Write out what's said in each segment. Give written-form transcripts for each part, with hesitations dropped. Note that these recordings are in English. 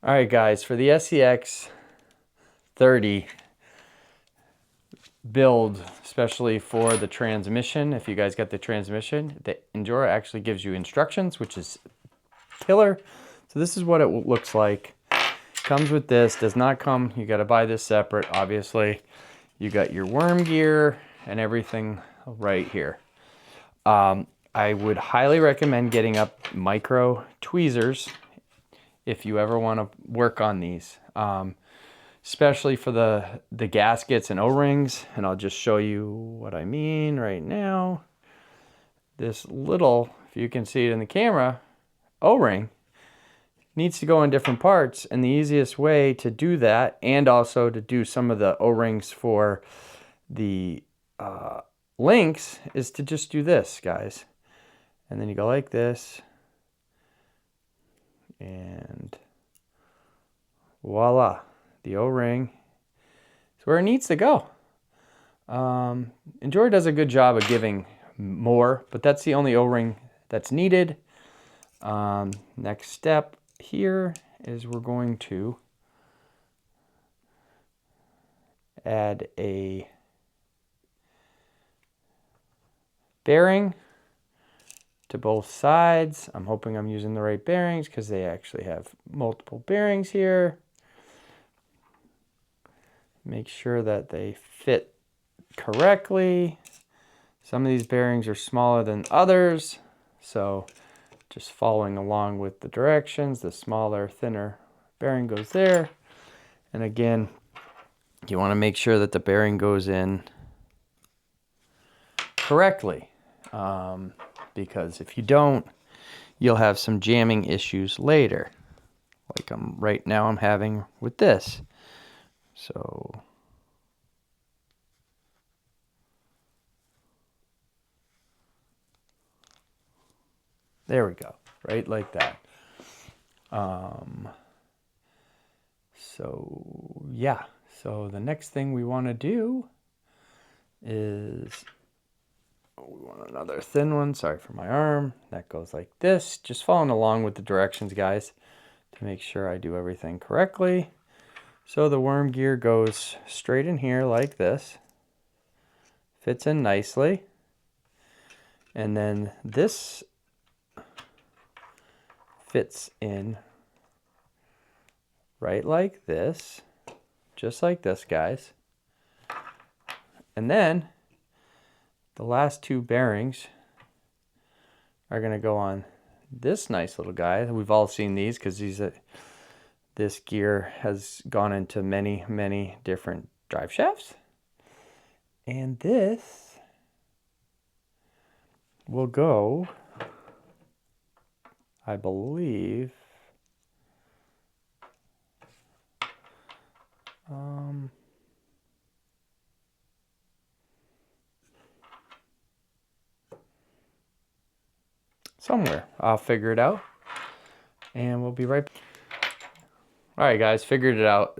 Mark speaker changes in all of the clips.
Speaker 1: All right, guys, for the SCX30 build, especially for the transmission, if you guys got the transmission, the Injora actually gives you instructions, which is killer. So this is what it looks like. Comes with this, does not come, you got to buy this separate, obviously. You got your worm gear and everything right here. I would highly recommend getting up micro tweezers if you ever want to work on these, especially for the gaskets and O-rings. And I'll just show you what I mean right now. This little, if you can see it in the camera, O-ring needs to go in different parts, and the easiest way to do that, and also to do some of the O-rings for the links, is to just do this, guys. And then you go like this, and voila, the O-ring is where it needs to go. Injora does a good job of giving more, but that's the only O-ring that's needed. Next step here is we're going to add a bearing to both sides. I'm hoping I'm using the right bearings because they actually have multiple bearings here. Make sure that they fit correctly. Some of these bearings are smaller than others, so just following along with the directions, the smaller, thinner bearing goes there. And again, you want to make sure that the bearing goes in correctly, because if you don't, you'll have some jamming issues later, like right now I'm having with this. So there we go, right like that. So yeah, so the next thing we want to do is we want another thin one. Sorry for my arm. That goes like this. Just following along with the directions, guys, to make sure I do everything correctly. So the worm gear goes straight in here like this. Fits in nicely. And then this fits in right like this. Just like this, guys. And then the last two bearings are going to go on this nice little guy. We've all seen these because this gear has gone into many, many different drive shafts. And this will go, I believe, somewhere. I'll figure it out, and we'll be right back. All right, guys, figured it out.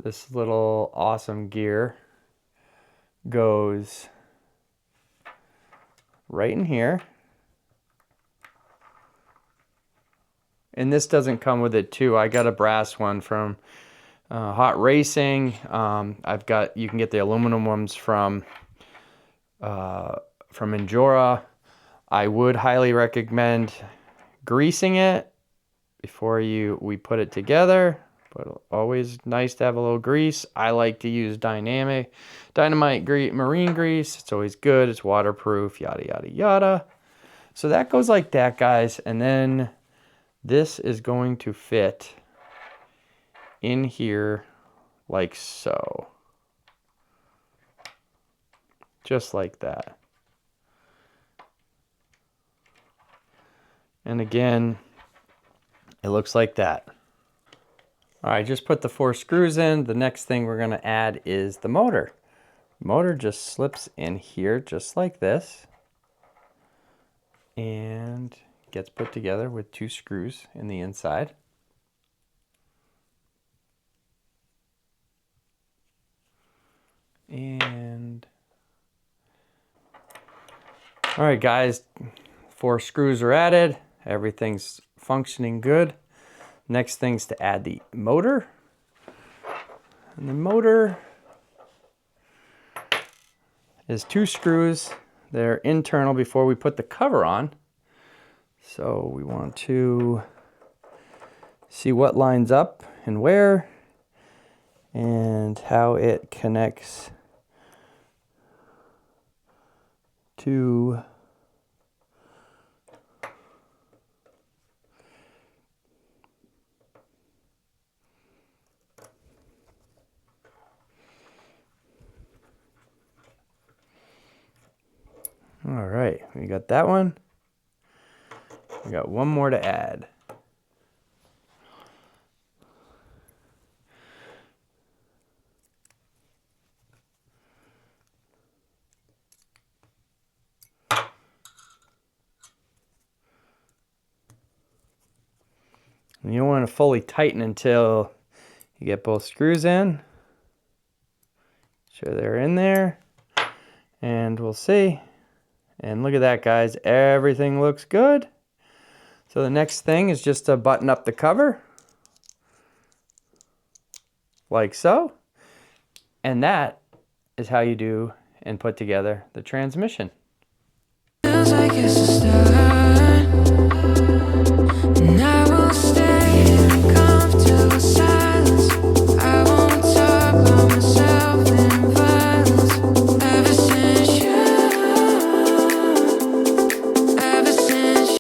Speaker 1: This little awesome gear goes right in here. And this doesn't come with it too. I got a brass one from Hot Racing. You can get the aluminum ones from Injora. I would highly recommend greasing it before we put it together, but always nice to have a little grease. I like to use Dynamite marine grease. It's always good. It's waterproof, yada, yada, yada. So that goes like that, guys. And then this is going to fit in here like so. Just like that. And again, it looks like that. All right, just put the 4 screws in. The next thing we're going to add is the motor. The motor just slips in here just like this and gets put together with 2 screws in the inside. And all right, guys, 4 screws are added. Everything's functioning good. Next thing's to add the motor. And the motor is 2 screws. They're internal before we put the cover on. So we want to see what lines up and where, and how it connects to all right, we got that one. We got one more to add. And you don't want to fully tighten until you get both screws in. Sure they're in there. And we'll see. And look at that, guys. Everything looks good. So the next thing is just to button up the cover. Like so. And that is how you do and put together the transmission. Feels like it's a start.